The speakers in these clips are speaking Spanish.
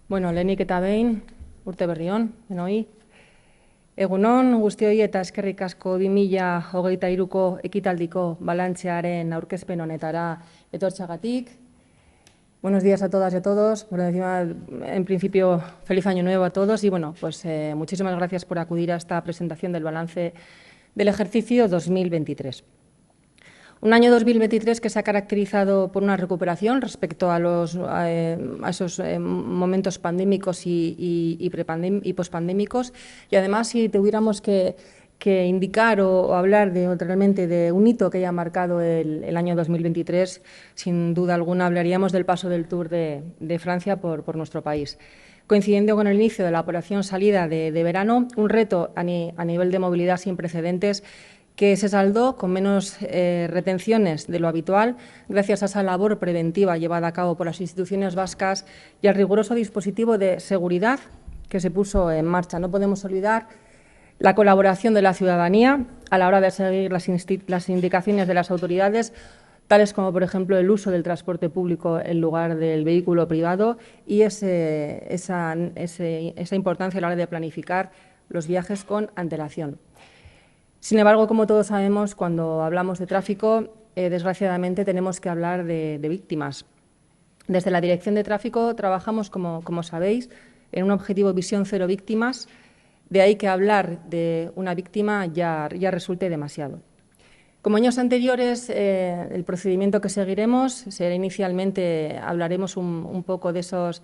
Bueno, lehenik eta behin, urte berri on, denoi. Egunon, guztioi eta eskerrik asko 2023ko ekitaldiko balantzearen aurkezpen honetara etortxagatik. Buenos días a todas y a todos. Por encima, en principio, feliz año nuevo a todos y bueno, pues muchísimas gracias por acudir a esta presentación del balance del ejercicio 2023. Un año 2023 que se ha caracterizado por una recuperación respecto a esos momentos pandémicos y pospandémicos. Y además, si tuviéramos que indicar o hablar realmente de un hito que haya marcado el año 2023, sin duda alguna hablaríamos del paso del Tour de Francia por nuestro país. Coincidiendo con el inicio de la operación salida de verano, un reto a nivel de movilidad sin precedentes que se saldó con menos retenciones de lo habitual gracias a esa labor preventiva llevada a cabo por las instituciones vascas y al riguroso dispositivo de seguridad que se puso en marcha. No podemos olvidar la colaboración de la ciudadanía a la hora de seguir las indicaciones de las autoridades, tales como, por ejemplo, el uso del transporte público en lugar del vehículo privado y esa importancia a la hora de planificar los viajes con antelación. Sin embargo, como todos sabemos, cuando hablamos de tráfico, desgraciadamente tenemos que hablar de víctimas. Desde la Dirección de Tráfico trabajamos, como sabéis, en un objetivo visión cero víctimas, de ahí que hablar de una víctima ya resulte demasiado. Como años anteriores, el procedimiento que seguiremos será inicialmente, hablaremos un poco de esos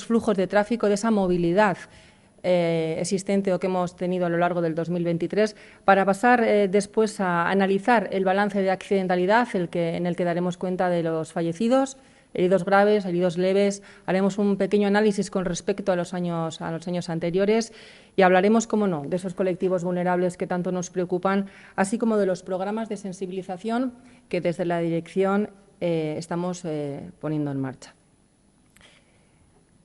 flujos de tráfico, de esa movilidad existente o que hemos tenido a lo largo del 2023, para pasar después a analizar el balance de accidentalidad en el que daremos cuenta de los fallecidos, heridos graves, heridos leves. Haremos un pequeño análisis con respecto a los años anteriores y hablaremos, como no, de esos colectivos vulnerables que tanto nos preocupan, así como de los programas de sensibilización que desde la dirección estamos poniendo en marcha.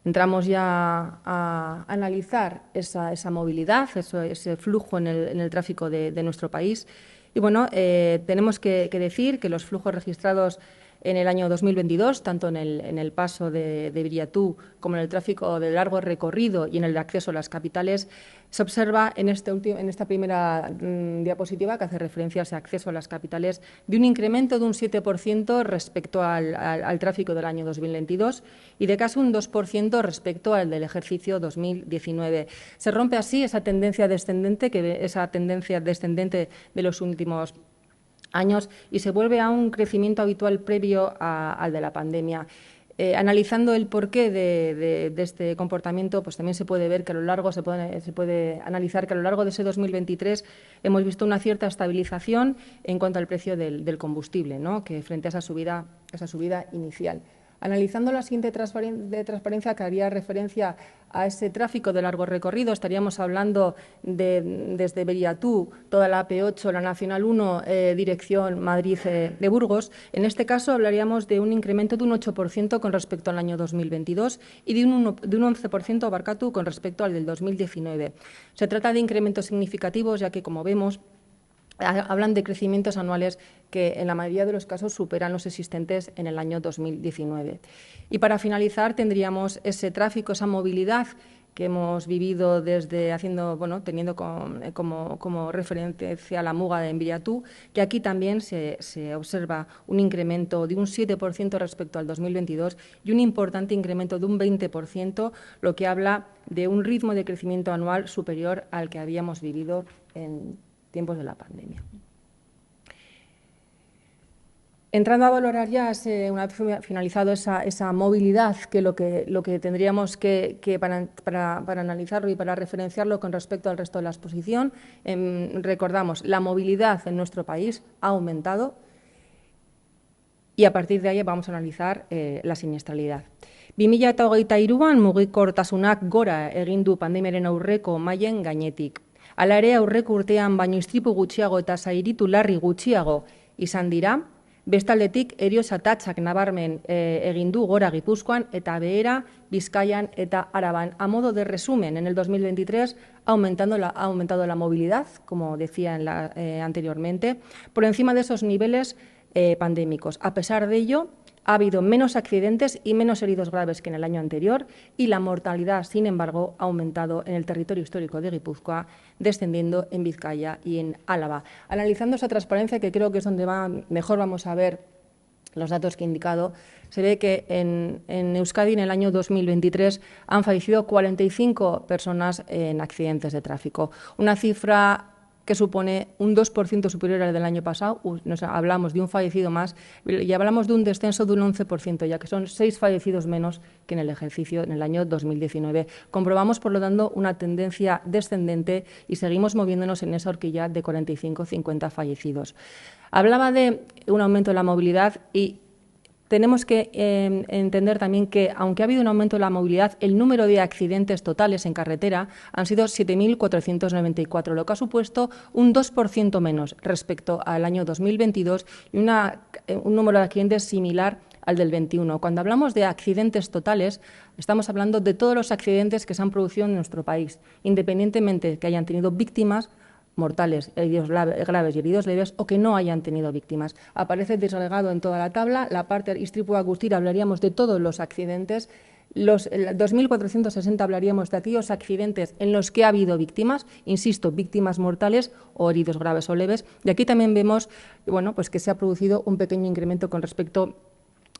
Entramos ya a analizar esa movilidad, ese flujo en el tráfico de nuestro país. Y bueno, tenemos que decir que los flujos registrados en el año 2022, tanto en el paso de Viriatú como en el tráfico de largo recorrido y en el de acceso a las capitales, se observa en esta primera diapositiva que hace referencia a ese acceso a las capitales de un incremento de un 7% respecto al tráfico del año 2022 y de casi un 2% respecto al del ejercicio 2019. Se rompe así esa tendencia descendente de los últimos años y se vuelve a un crecimiento habitual previo al de la pandemia. Analizando el porqué de este comportamiento, pues también se puede ver que a lo largo se puede analizar que a lo largo de ese 2023 hemos visto una cierta estabilización en cuanto al precio del combustible, ¿no?, que frente a esa subida inicial. Analizando la siguiente de transparencia que haría referencia a ese tráfico de largo recorrido, estaríamos hablando desde Beriatú, toda la AP8, la Nacional 1, dirección Madrid de Burgos. En este caso hablaríamos de un incremento de un 8% con respecto al año 2022 y de un 11% barkatu con respecto al del 2019. Se trata de incrementos significativos, ya que, como vemos, hablan de crecimientos anuales que en la mayoría de los casos superan los existentes en el año 2019. Y para finalizar tendríamos ese tráfico, esa movilidad que hemos vivido teniendo como referencia la muga de Viriatú, que aquí también se observa un incremento de un 7% respecto al 2022 y un importante incremento de un 20%, lo que habla de un ritmo de crecimiento anual superior al que habíamos vivido en tiempos de la pandemia. Entrando a valorar ya, una vez finalizado esa movilidad, que lo que tendríamos que para analizarlo y para referenciarlo con respecto al resto de la exposición, recordamos, la movilidad en nuestro país ha aumentado y a partir de ahí vamos a analizar la siniestralidad. 2023an mugikortasunak gora egin du pandemiaren aurreko mailen gainetik. Hala ere, aurreko urtean baino istripu gutxiago eta zauritu larri gutxiago izan dira, bestaldetik heriotza tatsak nabarmen egin du gora Gipuzkoan eta behera Bizkaian eta Araban. A modo de resumen, en el 2023 ha aumentado la movilidad, como decía anteriormente. Por encima de esos niveles pandémicos. A pesar de ello, ha habido menos accidentes y menos heridos graves que en el año anterior y la mortalidad, sin embargo, ha aumentado en el territorio histórico de Guipúzcoa, descendiendo en Vizcaya y en Álava. Analizando esa transparencia, que creo que es donde mejor vamos a ver los datos que he indicado, se ve que en Euskadi en el año 2023 han fallecido 45 personas en accidentes de tráfico, una cifra que supone un 2% superior al del año pasado. Hablamos de un fallecido más y hablamos de un descenso de un 11%, ya que son 6 fallecidos menos que en el ejercicio en el año 2019. Comprobamos, por lo tanto, una tendencia descendente y seguimos moviéndonos en esa horquilla de 45-50 fallecidos. Hablaba de un aumento de la movilidad y tenemos que entender también que, aunque ha habido un aumento de la movilidad, el número de accidentes totales en carretera han sido 7.494, lo que ha supuesto un 2% menos respecto al año 2022 y un número de accidentes similar al del 21. Cuando hablamos de accidentes totales, estamos hablando de todos los accidentes que se han producido en nuestro país, independientemente de que hayan tenido víctimas mortales, heridos graves y heridos leves, o que no hayan tenido víctimas. Aparece desagregado en toda la tabla. La parte Istripua Guztira hablaríamos de todos los accidentes. Los 2.460 hablaríamos de aquellos accidentes en los que ha habido víctimas, insisto, víctimas mortales o heridos graves o leves. Y aquí también vemos, bueno, pues que se ha producido un pequeño incremento con respecto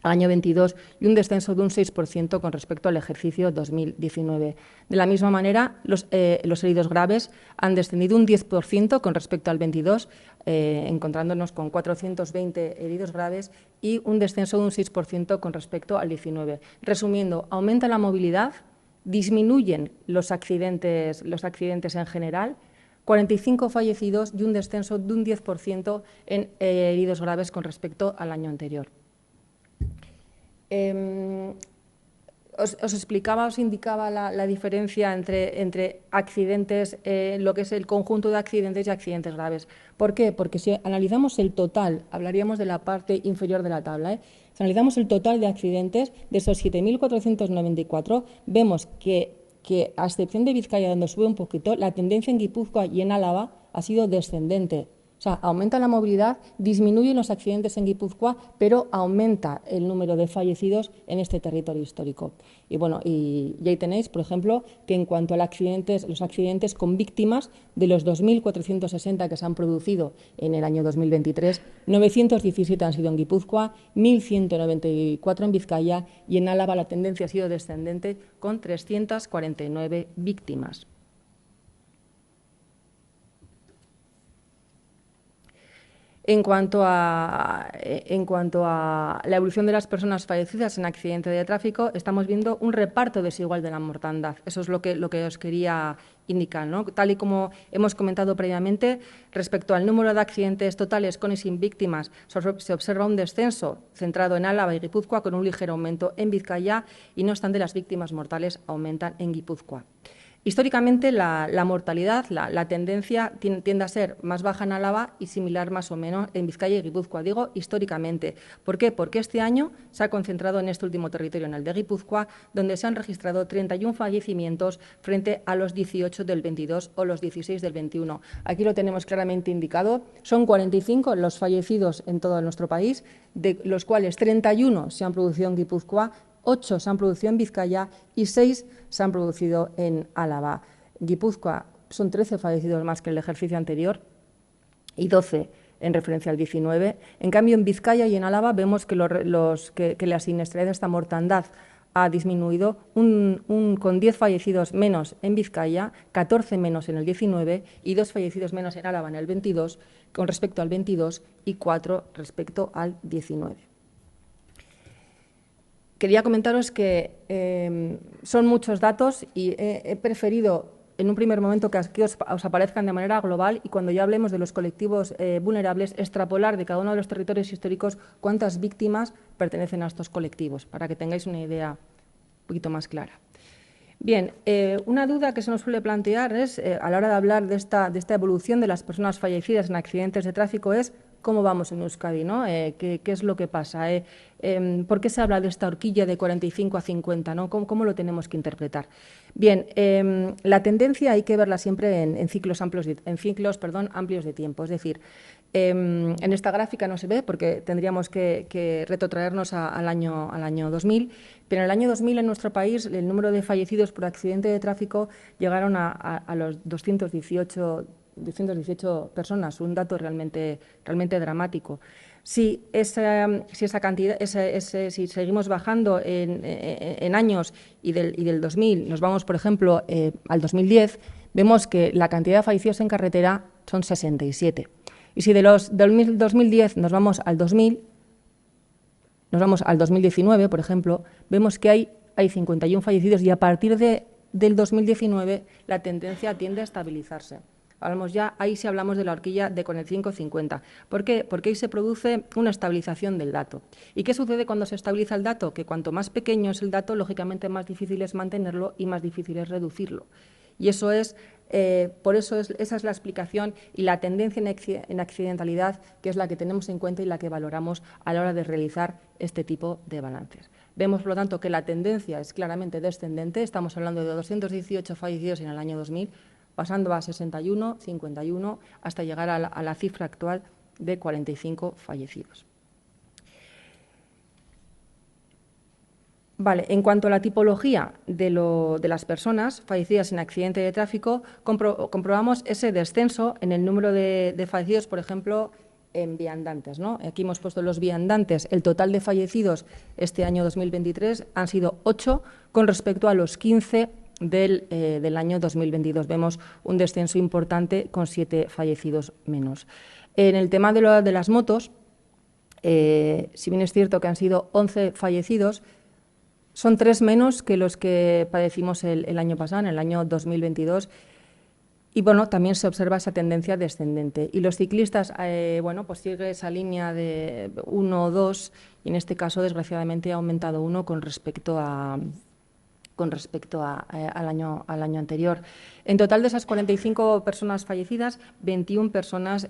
al año 22 y un descenso de un 6% con respecto al ejercicio 2019. De la misma manera, los heridos graves han descendido un 10% con respecto al 22, encontrándonos con 420 heridos graves y un descenso de un 6% con respecto al 19. Resumiendo, aumenta la movilidad, disminuyen los accidentes en general, 45 fallecidos y un descenso de un 10% en heridos graves con respecto al año anterior. Os explicaba, os indicaba la diferencia entre accidentes, lo que es el conjunto de accidentes y accidentes graves. ¿Por qué? Porque si analizamos el total, hablaríamos de la parte inferior de la tabla, Si analizamos el total de accidentes, de esos 7.494, vemos que a excepción de Vizcaya, donde sube un poquito, la tendencia en Guipúzcoa y en Álava ha sido descendente. O sea, aumenta la movilidad, disminuyen los accidentes en Guipúzcoa, pero aumenta el número de fallecidos en este territorio histórico. Y bueno, y ahí tenéis, por ejemplo, que en cuanto a los accidentes con víctimas, de los 2.460 que se han producido en el año 2023, 917 han sido en Guipúzcoa, 1.194 en Vizcaya y en Álava la tendencia ha sido descendente con 349 víctimas. En cuanto a la evolución de las personas fallecidas en accidente de tráfico, estamos viendo un reparto desigual de la mortandad. Eso es lo que os quería indicar, ¿no? Tal y como hemos comentado previamente, respecto al número de accidentes totales con y sin víctimas, se observa un descenso centrado en Álava y Guipúzcoa, con un ligero aumento en Vizcaya, y no obstante las víctimas mortales aumentan en Guipúzcoa. Históricamente, la mortalidad, la tendencia tiende a ser más baja en Álava y similar más o menos en Vizcaya y Guipúzcoa. Digo históricamente. ¿Por qué? Porque este año se ha concentrado en este último territorio, en el de Guipúzcoa, donde se han registrado 31 fallecimientos frente a los 18 del 22 o los 16 del 21. Aquí lo tenemos claramente indicado. Son 45 los fallecidos en todo nuestro país, de los cuales 31 se han producido en Guipúzcoa, 8 se han producido en Vizcaya y 6 se han producido en Álava. Guipúzcoa son 13 fallecidos más que el ejercicio anterior y 12 en referencia al 19. En cambio, en Vizcaya y en Álava vemos que la siniestralidad de esta mortandad ha disminuido con 10 fallecidos menos en Vizcaya, 14 menos en el 19 y 2 fallecidos menos en Álava en el 22 con respecto al 22 y 4 respecto al 19. Quería comentaros que son muchos datos y he preferido en un primer momento que os aparezcan de manera global y cuando ya hablemos de los colectivos vulnerables, extrapolar de cada uno de los territorios históricos cuántas víctimas pertenecen a estos colectivos, para que tengáis una idea un poquito más clara. Bien, una duda que se nos suele plantear es, a la hora de hablar de esta evolución de las personas fallecidas en accidentes de tráfico, es cómo vamos en Euskadi, ¿no? ¿Qué es lo que pasa? ¿Por qué se habla de esta horquilla de 45 a 50? ¿No? ¿Cómo lo tenemos que interpretar? Bien, la tendencia hay que verla siempre en ciclos amplios de tiempo. Es decir, en esta gráfica no se ve porque tendríamos que retrotraernos al año 2000, pero en el año 2000 en nuestro país el número de fallecidos por accidente de tráfico llegaron a los 218 personas, un dato realmente dramático. Si seguimos bajando en años y del 2000 nos vamos, por ejemplo, al 2010, vemos que la cantidad de fallecidos en carretera son 67. Y si del 2010 nos vamos al 2019, por ejemplo, vemos que hay 51 fallecidos y a partir del 2019 la tendencia tiende a estabilizarse. Ahí sí hablamos de la horquilla de 45-50. ¿Por qué? Porque ahí se produce una estabilización del dato. ¿Y qué sucede cuando se estabiliza el dato? Que cuanto más pequeño es el dato, lógicamente más difícil es mantenerlo y más difícil es reducirlo. Y eso es, esa es la explicación y la tendencia en accidentalidad, que es la que tenemos en cuenta y la que valoramos a la hora de realizar este tipo de balances. Vemos, por lo tanto, que la tendencia es claramente descendente. Estamos hablando de 218 fallecidos en el año 2000, pasando a 61, 51, hasta llegar a la cifra actual de 45 fallecidos. Vale, en cuanto a la tipología de las personas fallecidas en accidente de tráfico, comprobamos ese descenso en el número de fallecidos, por ejemplo, en viandantes, ¿no? Aquí hemos puesto los viandantes. El total de fallecidos este año 2023 han sido 8 con respecto a los 15 del año 2022. Vemos un descenso importante con 7 fallecidos menos. En el tema de las motos, si bien es cierto que han sido 11 fallecidos, son 3 menos que los que padecimos el año pasado, en el año 2022. Y bueno, también se observa esa tendencia descendente. Y los ciclistas, pues sigue esa línea de 1 o 2, y en este caso, desgraciadamente, ha aumentado 1 con respecto al año anterior. En total, de esas 45 personas fallecidas, 21 personas,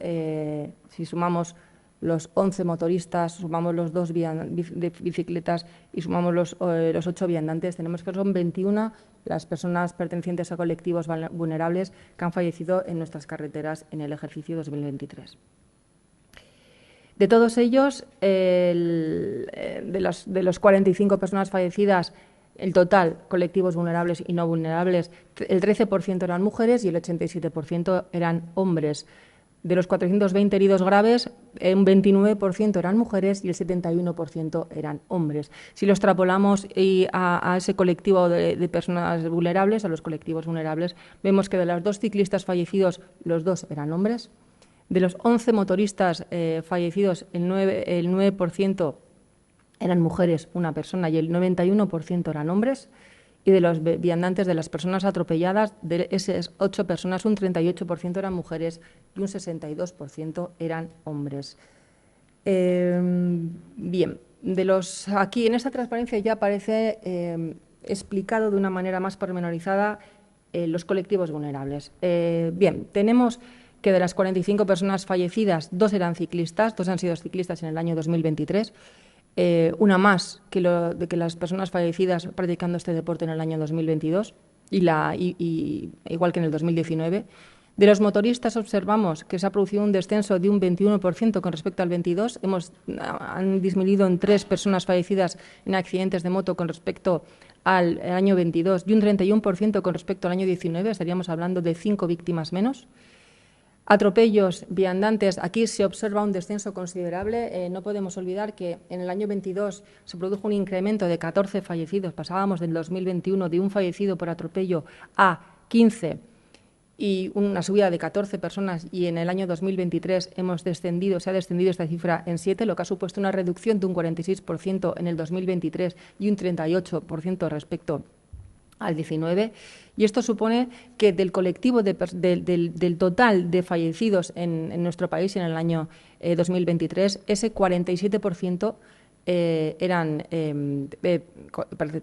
si sumamos los 11 motoristas, sumamos los 2 de bicicletas y sumamos los 8 viandantes, tenemos que son 21 las personas pertenecientes a colectivos vulnerables que han fallecido en nuestras carreteras en el ejercicio 2023. De todos ellos, de los 45 personas fallecidas, el total, colectivos vulnerables y no vulnerables, el 13% eran mujeres y el 87% eran hombres. De los 420 heridos graves, un 29% eran mujeres y el 71% eran hombres. Si lo extrapolamos a ese colectivo de personas vulnerables, a los colectivos vulnerables, vemos que de los 2 ciclistas fallecidos, los 2 eran hombres. De los 11 motoristas fallecidos, el 9% eran mujeres, una persona, y el 91% eran hombres. Y de los viandantes, de las personas atropelladas, de esas 8 personas, un 38% eran mujeres y un 62% eran hombres. Bien, aquí en esta transparencia ya aparece explicado de una manera más pormenorizada los colectivos vulnerables. Bien, tenemos que de las 45 personas fallecidas, 2 eran ciclistas, 2 han sido ciclistas en el año 2023. Una más que las personas fallecidas practicando este deporte en el año 2022, igual que en el 2019. De los motoristas observamos que se ha producido un descenso de un 21% con respecto al 22. Han disminuido en 3 personas fallecidas en accidentes de moto con respecto al año 22 y un 31% con respecto al año 19. Estaríamos hablando de 5 víctimas menos. Atropellos, viandantes, aquí se observa un descenso considerable. No podemos olvidar que en el año 22 se produjo un incremento de 14 fallecidos. Pasábamos del 2021 de un fallecido por atropello a 15 y una subida de 14 personas, y en el año 2023 se ha descendido esta cifra en 7, lo que ha supuesto una reducción de un 46% en el 2023 y un 38% respecto al 19, y esto supone que del colectivo del total de fallecidos en nuestro país en el año 2023, ese 47%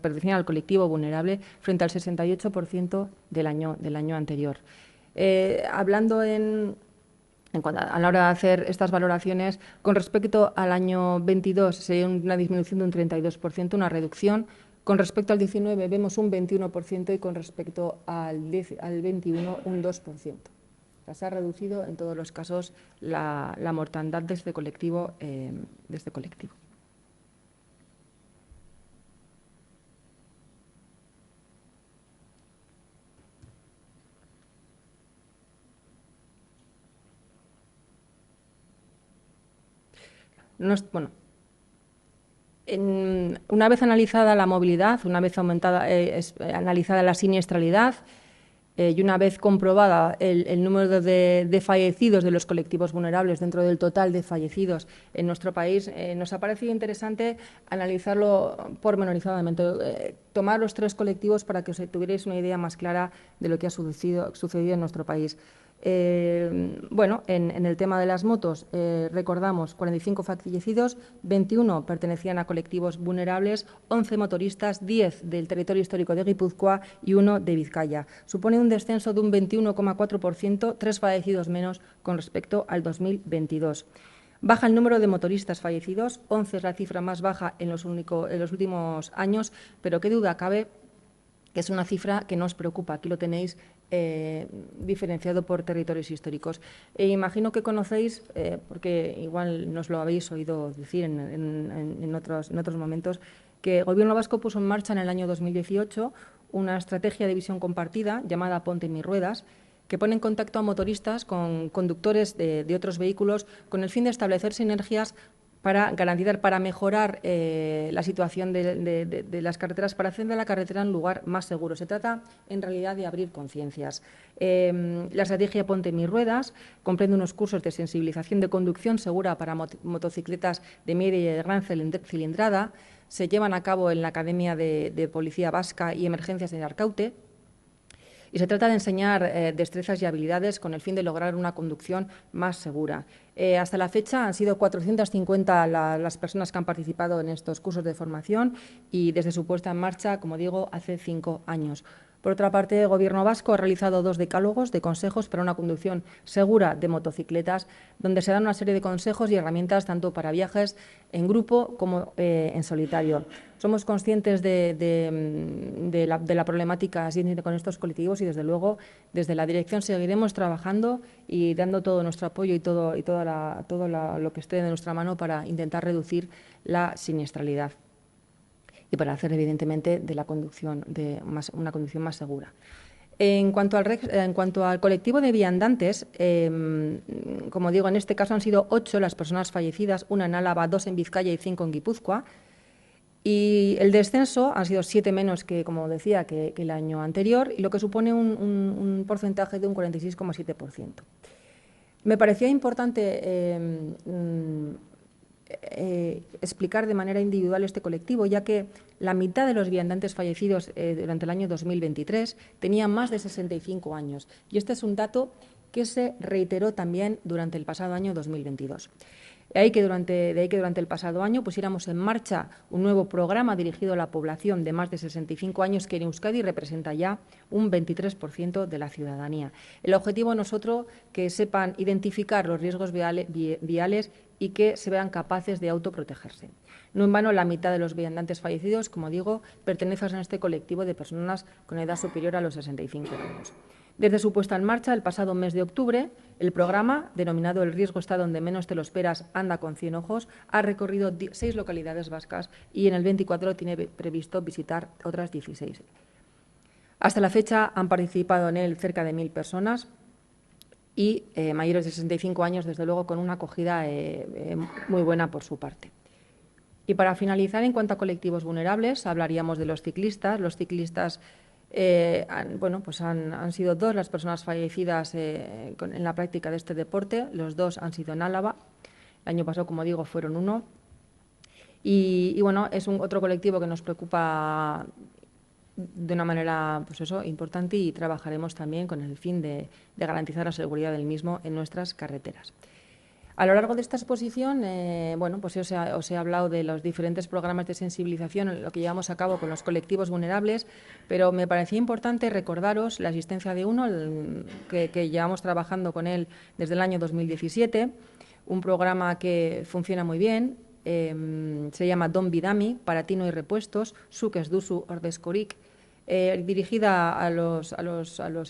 pertenecían al colectivo vulnerable frente al 68% del año anterior. Hablando en a la hora de hacer estas valoraciones, con respecto al año 22 sería una disminución de un 32%, una reducción. Con respecto al 19 vemos un 21% y con respecto al 21 un 2%. Se ha reducido en todos los casos la mortandad de este colectivo. Bueno, una vez analizada la movilidad, una vez analizada la siniestralidad y una vez comprobada el número de fallecidos de los colectivos vulnerables dentro del total de fallecidos en nuestro país, nos ha parecido interesante analizarlo pormenorizadamente, tomar los 3 colectivos para que os tuvierais una idea más clara de lo que ha sucedido en nuestro país. Bueno, en el tema de las motos, recordamos 45 fallecidos, 21 pertenecían a colectivos vulnerables, 11 motoristas, 10 del territorio histórico de Guipúzcoa y 1 de Vizcaya. Supone un descenso de un 21,4%, 3 fallecidos menos con respecto al 2022. Baja el número de motoristas fallecidos, 11 es la cifra más baja en los últimos años, pero qué duda cabe que es una cifra que nos preocupa. Aquí lo tenéis diferenciado por territorios históricos. Imagino que conocéis, porque igual nos lo habéis oído decir en otros momentos, que el Gobierno vasco puso en marcha en el año 2018 una estrategia de visión compartida llamada Ponte en mis ruedas, que pone en contacto a motoristas con conductores de otros vehículos con el fin de establecer sinergias para garantizar, para mejorar la situación de las carreteras, para hacer de la carretera un lugar más seguro. Se trata, en realidad, de abrir conciencias. La estrategia Ponte en mis ruedas comprende unos cursos de sensibilización de conducción segura para motocicletas de media y de gran cilindrada. Se llevan a cabo en la Academia de Policía Vasca y Emergencias de Arkaute. Y se trata de enseñar destrezas y habilidades con el fin de lograr una conducción más segura. Hasta la fecha han sido 450 las personas que han participado en estos cursos de formación y desde su puesta en marcha, como digo, hace 5 años. Por otra parte, el Gobierno vasco ha realizado 2 decálogos de consejos para una conducción segura de motocicletas, donde se dan una serie de consejos y herramientas tanto para viajes en grupo como en solitario. Somos conscientes de la problemática con estos colectivos y, desde luego, desde la dirección seguiremos trabajando y dando todo nuestro apoyo y todo lo que esté de nuestra mano para intentar reducir la siniestralidad y para hacer, evidentemente, de la conducción una conducción más segura. En cuanto al colectivo de viandantes, como digo, en este caso han sido 8 las personas fallecidas, 1 en Álava, 2 en Vizcaya y 5 en Guipúzcoa. Y el descenso han sido 7 menos que, como decía, que el año anterior, y lo que supone un porcentaje de un 46,7%. Me parecía importante explicar de manera individual este colectivo, ya que la mitad de los viandantes fallecidos durante el año 2023 tenían más de 65 años. Y este es un dato que se reiteró también durante el pasado año 2022. De ahí que durante el pasado año pusiéramos en marcha un nuevo programa dirigido a la población de más de 65 años, que en Euskadi representa ya un 23% de la ciudadanía. El objetivo no es otro que sepan identificar los riesgos viales y que se vean capaces de autoprotegerse. No en vano, la mitad de los viandantes fallecidos, como digo, pertenecen a este colectivo de personas con edad superior a los 65 años. Desde su puesta en marcha el pasado mes de octubre, el programa, denominado El riesgo está donde menos te lo esperas, anda con 100 ojos, ha recorrido 6 localidades vascas y en el 24 tiene previsto visitar otras 16. Hasta la fecha han participado en él cerca de 1.000 personas y mayores de 65 años, desde luego, con una acogida muy buena por su parte. Y para finalizar, en cuanto a colectivos vulnerables, hablaríamos de los ciclistas. Los ciclistas han sido 2 las personas fallecidas en la práctica de este deporte. Los 2 han sido en Álava. El año pasado, como digo, fueron 1. Y bueno, es otro colectivo que nos preocupa de una manera importante, y trabajaremos también con el fin de garantizar la seguridad del mismo en nuestras carreteras. A lo largo de esta exposición, bueno, pues os he hablado de los diferentes programas de sensibilización, lo que llevamos a cabo con los colectivos vulnerables, pero me parecía importante recordaros la existencia de uno que llevamos trabajando con él desde el año 2017, un programa que funciona muy bien, se llama Don Bidami, para ti no hay repuestos, zuk ez duzu ordezkorik, dirigida a los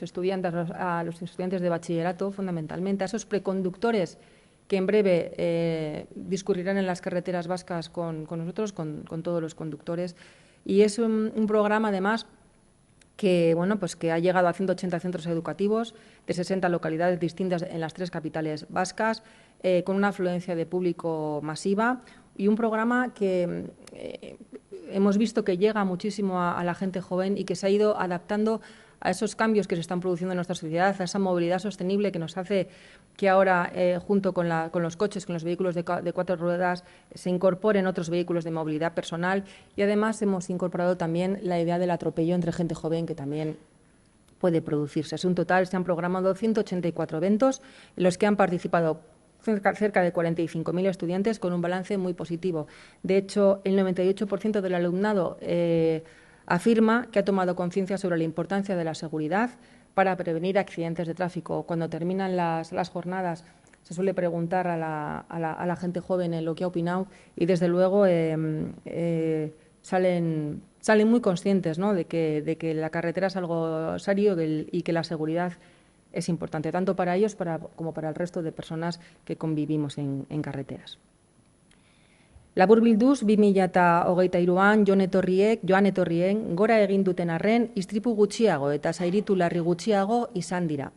estudiantes de bachillerato, fundamentalmente, a esos preconductores que en breve discurrirán en las carreteras vascas con nosotros, con todos los conductores. Y es un programa, además, que, bueno, pues que ha llegado a 180 centros educativos de 60 localidades distintas en las 3 capitales vascas, con una afluencia de público masiva, y un programa que hemos visto que llega muchísimo a la gente joven y que se ha ido adaptando a esos cambios que se están produciendo en nuestra sociedad, a esa movilidad sostenible que nos hace que ahora, junto con los coches, con los vehículos de 4 ruedas, se incorporen otros vehículos de movilidad personal, y además hemos incorporado también la idea del atropello entre gente joven, que también puede producirse. En total se han programado 184 eventos en los que han participado cerca de 45.000 estudiantes, con un balance muy positivo. De hecho, el 98% del alumnado afirma que ha tomado conciencia sobre la importancia de la seguridad para prevenir accidentes de tráfico. Cuando terminan las jornadas, se suele preguntar a la gente joven en lo que ha opinado, y desde luego salen muy conscientes, ¿no?, de que la carretera es algo serio y que la seguridad es importante, tanto para ellos como para el resto de personas que convivimos en carreteras. Laburbilduz, 2023an joan etorrien gora egin duten arren istripu gutxiago eta zauritu larri gutxiago izan dira.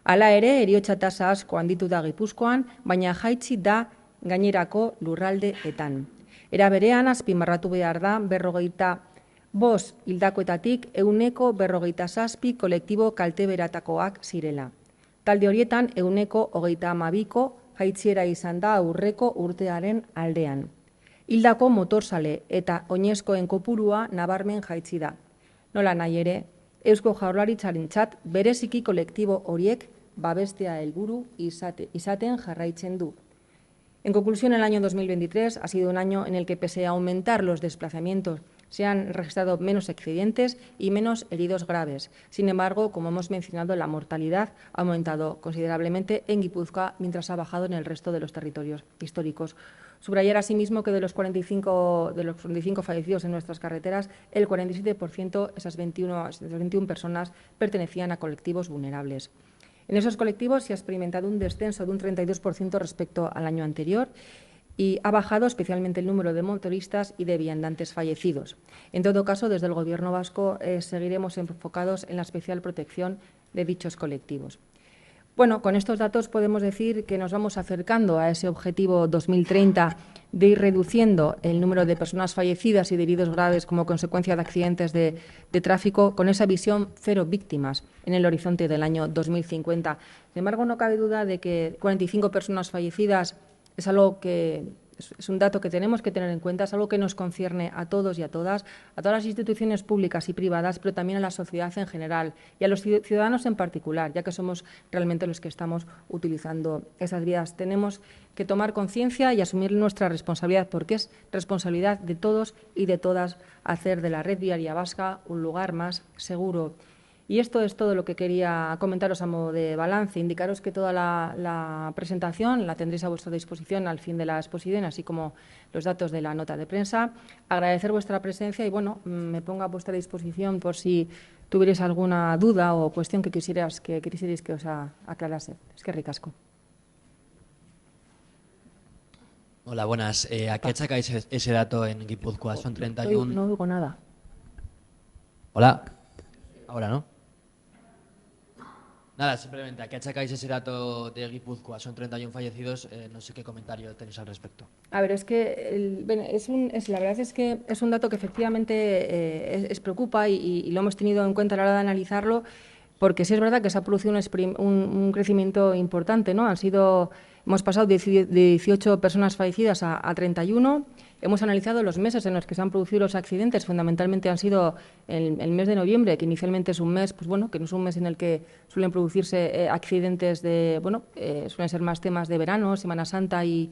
Hala ere, heriotza tasa asko handitu da Gipuzkoan, baina jaitsi da gainerako lurraldeetan. Era berean, azpimarratu behar da 45 hildakoetatik 147 kolektibo kalteberatakoak zirela. Talde horietan 132ko jaitziera izan da aurreko urtearen aldean. Hildako motorzale eta oinezkoen kopurua nabarmen jaitsi da. Nola nahi ere, Eusko Jaurlaritzarentzat bereziki kolektibo horiek babestea helburu izaten jarraitzen du. En conclusión, el año 2023 ha sido un año en el que, pese a aumentar los desplazamientos, se han registrado menos accidentes y menos heridos graves. Sin embargo, como hemos mencionado, la mortalidad ha aumentado considerablemente en Guipúzcoa, mientras ha bajado en el resto de los territorios históricos. Subrayar asimismo que de los 45 fallecidos en nuestras carreteras, el 47%, esas 21 personas, pertenecían a colectivos vulnerables. En esos colectivos se ha experimentado un descenso de un 32% respecto al año anterior, y ha bajado especialmente el número de motoristas y de viandantes fallecidos. En todo caso, desde el Gobierno vasco seguiremos enfocados en la especial protección de dichos colectivos. Bueno, con estos datos podemos decir que nos vamos acercando a ese objetivo 2030 de ir reduciendo el número de personas fallecidas y de heridos graves como consecuencia de accidentes de tráfico, con esa visión 0 víctimas en el horizonte del año 2050. Sin embargo, no cabe duda de que 45 personas fallecidas es algo que es un dato que tenemos que tener en cuenta, es algo que nos concierne a todos y a todas las instituciones públicas y privadas, pero también a la sociedad en general y a los ciudadanos en particular, ya que somos realmente los que estamos utilizando esas vías. Tenemos que tomar conciencia y asumir nuestra responsabilidad, porque es responsabilidad de todos y de todas hacer de la red viaria vasca un lugar más seguro. Y esto es todo lo que quería comentaros a modo de balance. Indicaros que toda la presentación la tendréis a vuestra disposición al fin de la exposición, así como los datos de la nota de prensa. Agradecer vuestra presencia y, bueno, me pongo a vuestra disposición por si tuvierais alguna duda o cuestión que quisierais que os aclarase. Eskerrik asko. Hola, buenas. ¿A qué achacáis ese dato en Guipúzcoa? Son 31... No oigo nada. Hola. Ahora, ¿no? Nada, simplemente, ¿a qué achacáis ese dato de Guipúzcoa? Son 31 fallecidos, no sé qué comentario tenéis al respecto. A ver, es que la verdad es que es un dato que efectivamente preocupa y lo hemos tenido en cuenta a la hora de analizarlo, porque sí es verdad que se ha producido un crecimiento importante, ¿no? Hemos pasado de 18 personas fallecidas a 31, hemos analizado los meses en los que se han producido los accidentes. Fundamentalmente han sido el mes de noviembre, que inicialmente es un mes, pues bueno, que no es un mes en el que suelen producirse accidentes de, bueno, suelen ser más temas de verano, Semana Santa y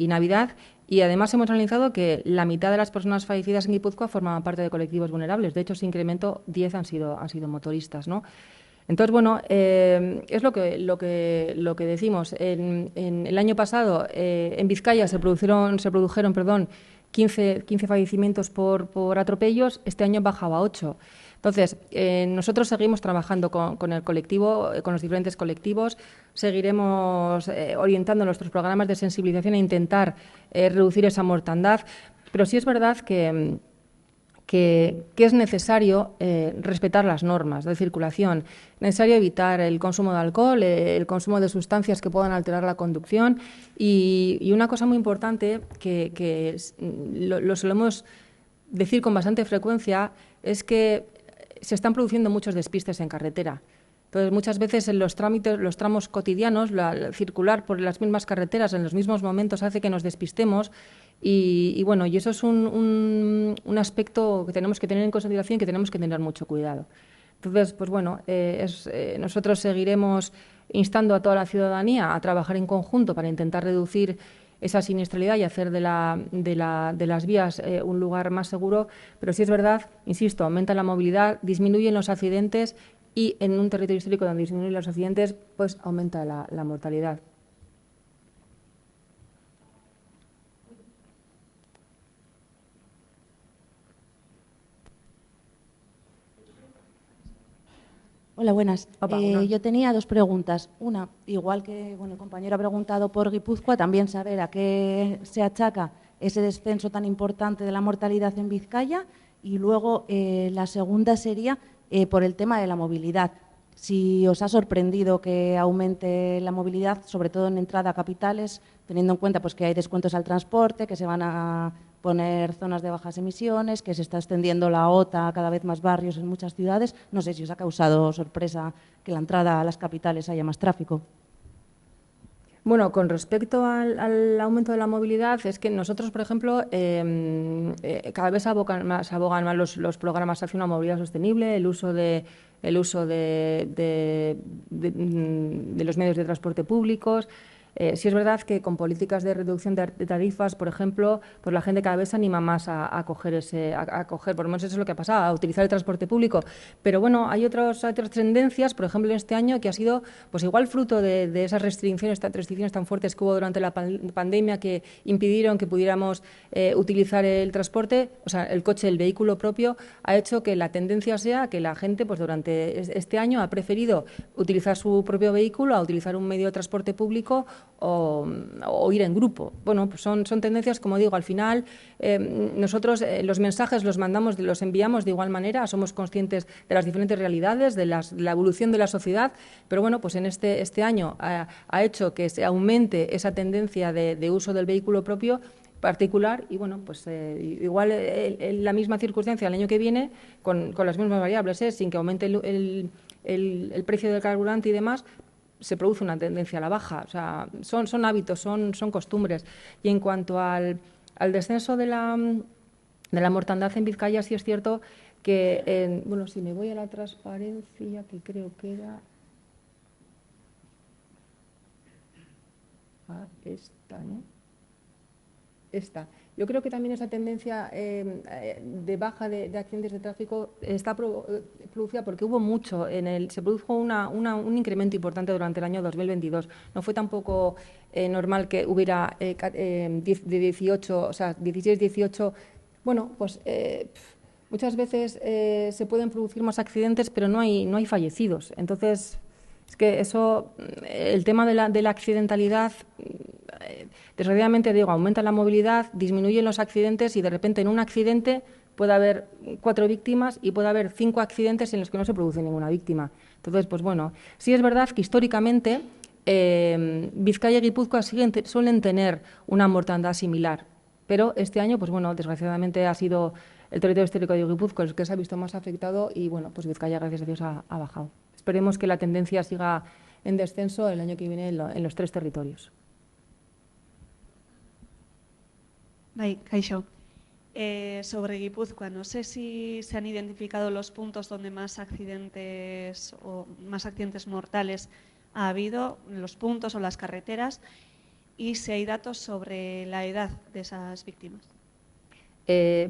Navidad. Y además hemos analizado que la mitad de las personas fallecidas en Guipúzcoa formaban parte de colectivos vulnerables. De hecho, ese incremento, 10 han sido motoristas, ¿no? Entonces, bueno, es lo que decimos. En el año pasado, en Vizcaya se produjeron 15 fallecimientos por atropellos. Este año bajaba a 8. Entonces, nosotros seguimos trabajando con el colectivo, con los diferentes colectivos, seguiremos orientando nuestros programas de sensibilización a intentar reducir esa mortandad, pero sí es verdad que es necesario respetar las normas de circulación, necesario evitar el consumo de alcohol, el consumo de sustancias que puedan alterar la conducción y una cosa muy importante que lo solemos decir con bastante frecuencia es que se están produciendo muchos despistes en carretera. Entonces, muchas veces en los tramos cotidianos, circular por las mismas carreteras en los mismos momentos hace que nos despistemos y eso es un aspecto que tenemos que tener en consideración y que tenemos que tener mucho cuidado. Entonces, pues bueno, nosotros seguiremos instando a toda la ciudadanía a trabajar en conjunto para intentar reducir esa siniestralidad y hacer de las vías un lugar más seguro, pero sí es verdad, insisto, aumenta la movilidad, disminuyen los accidentes y en un territorio histórico donde disminuyen los accidentes, pues aumenta la mortalidad. Hola, buenas. Opa, yo tenía dos preguntas. Una, igual que el compañero ha preguntado por Guipúzcoa, también saber a qué se achaca ese descenso tan importante de la mortalidad en Vizcaya. Y luego, la segunda sería por el tema de la movilidad. Si os ha sorprendido que aumente la movilidad, sobre todo en entrada a capitales, teniendo en cuenta pues, que hay descuentos al transporte, que se van a poner zonas de bajas emisiones, que se está extendiendo la OTA a cada vez más barrios en muchas ciudades. No sé si os ha causado sorpresa que la entrada a las capitales haya más tráfico. Bueno, con respecto al aumento de la movilidad, es que nosotros, por ejemplo, cada vez abogan más los programas hacia una movilidad sostenible, el uso de los medios de transporte públicos. Sí es verdad que con políticas de reducción de tarifas, por ejemplo, pues la gente cada vez se anima más a coger, por lo menos eso es lo que ha pasado, a utilizar el transporte público. Pero bueno, hay otras tendencias, por ejemplo, en este año, que ha sido pues igual fruto de esas restricciones tan fuertes que hubo durante la pandemia que impidieron que pudiéramos utilizar el transporte, o sea, el coche, el vehículo propio, ha hecho que la tendencia sea que la gente pues durante este año ha preferido utilizar su propio vehículo a utilizar un medio de transporte público o ir en grupo. Bueno, pues son tendencias, como digo, al final nosotros los mensajes los enviamos de igual manera, somos conscientes de las diferentes realidades, de la evolución de la sociedad, pero bueno, pues en este año ha hecho que se aumente esa tendencia de uso del vehículo propio particular y bueno, pues igual la misma circunstancia el año que viene con las mismas variables, sin que aumente el precio del carburante y demás, se produce una tendencia a la baja. O sea, son hábitos, son costumbres. Y en cuanto al descenso de la mortandad en Vizcaya, sí es cierto que, bueno, si me voy a la transparencia, que creo que era esta, ¿no? Esta. Yo creo que también esa tendencia de baja de accidentes de tráfico está producida porque hubo mucho, se produjo un incremento importante durante el año 2022. No fue tampoco normal que hubiera de 18, o sea, 16, 18. Bueno, pues muchas veces se pueden producir más accidentes, pero no hay fallecidos. Entonces, es que eso, el tema de la accidentalidad, desgraciadamente digo, aumenta la movilidad, disminuyen los accidentes y de repente en un accidente puede haber 4 víctimas y puede haber 5 accidentes en los que no se produce ninguna víctima. Entonces, pues bueno, sí es verdad que históricamente Vizcaya y Guipúzcoa suelen tener una mortandad similar, pero este año, pues bueno, desgraciadamente ha sido el territorio histórico de Guipúzcoa el que se ha visto más afectado y bueno, pues Vizcaya, gracias a Dios, ha bajado. Esperemos que la tendencia siga en descenso el año que viene en los 3 territorios. Kaixo. Sobre Guipúzcoa, no sé si se han identificado los puntos donde más accidentes mortales ha habido, los puntos o las carreteras, y si hay datos sobre la edad de esas víctimas.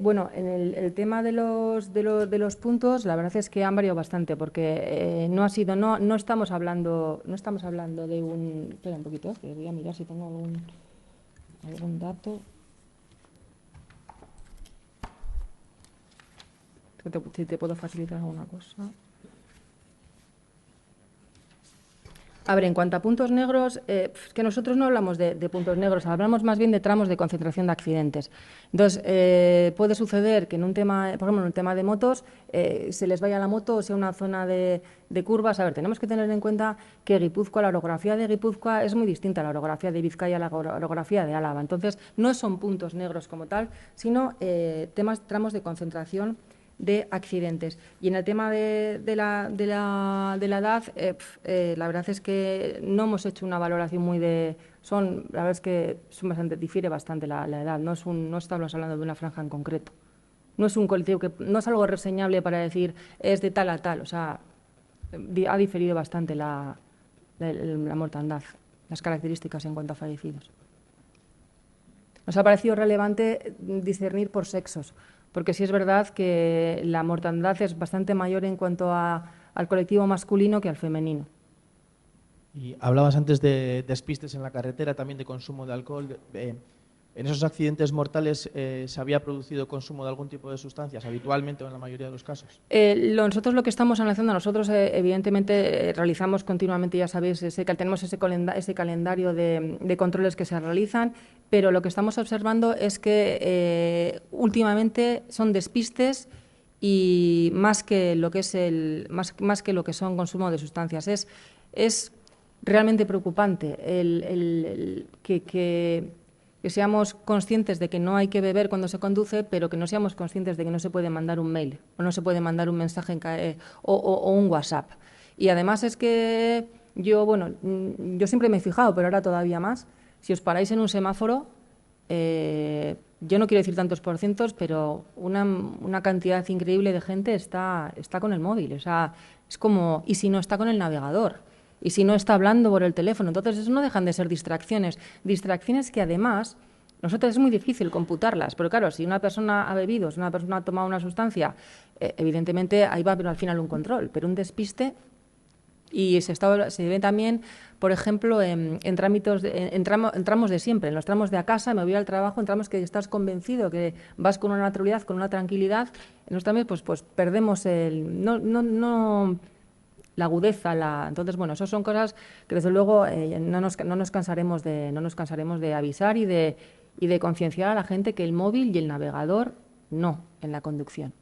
Bueno, en el tema de los puntos, la verdad es que han variado bastante, porque no estamos hablando de un. Espera un poquito, que voy a mirar si tengo algún dato. Si te puedo facilitar alguna cosa. A ver, en cuanto a puntos negros, que nosotros no hablamos de puntos negros, hablamos más bien de tramos de concentración de accidentes. Entonces, puede suceder que en un tema, por ejemplo, en el tema de motos, se les vaya la moto o sea una zona de curvas. A ver, tenemos que tener en cuenta que Guipúzcoa, la orografía de Guipúzcoa es muy distinta a la orografía de Vizcaya, a la orografía de Álava. Entonces, no son puntos negros como tal, sino tramos de concentración de accidentes. Y en el tema de la edad, la verdad es que no hemos hecho una valoración muy la verdad es que difiere bastante la edad, no estamos hablando de una franja en concreto. No es un colectivo no es algo reseñable para decir es de tal a tal, o sea, ha diferido bastante la mortandad, las características en cuanto a fallecidos. Nos ha parecido relevante discernir por sexos, porque sí es verdad que la mortandad es bastante mayor en cuanto al colectivo masculino que al femenino. Y hablabas antes de despistes en la carretera, también de consumo de alcohol. ¿En esos accidentes mortales se había producido consumo de algún tipo de sustancias habitualmente o en la mayoría de los casos? Nosotros lo que estamos analizando, evidentemente realizamos continuamente, ya sabéis, tenemos ese calendario de controles que se realizan, pero lo que estamos observando es que últimamente son despistes y más que lo que son consumo de sustancias. Es realmente preocupante que seamos conscientes de que no hay que beber cuando se conduce, pero que no seamos conscientes de que no se puede mandar un mail o no se puede mandar un mensaje o un WhatsApp. Y además es que yo siempre me he fijado, pero ahora todavía más, si os paráis en un semáforo, yo no quiero decir tantos porcientos, pero una cantidad increíble de gente está con el móvil. O sea, es como, ¿y si no está con el navegador? Y si no está hablando por el teléfono. Entonces, eso no dejan de ser distracciones. Distracciones que, además, nosotros es muy difícil computarlas. Pero, claro, si una persona ha bebido, si una persona ha tomado una sustancia, evidentemente ahí va a haber al final un control. Pero un despiste, y se ve también, por ejemplo, en tramos de siempre. En los tramos de a casa, me voy al trabajo, en tramos que estás convencido que vas con una naturalidad, con una tranquilidad. En los tramos, pues perdemos la agudeza, entonces, bueno, eso son cosas que desde luego no nos cansaremos de avisar y de concienciar a la gente que el móvil y el navegador no en la conducción.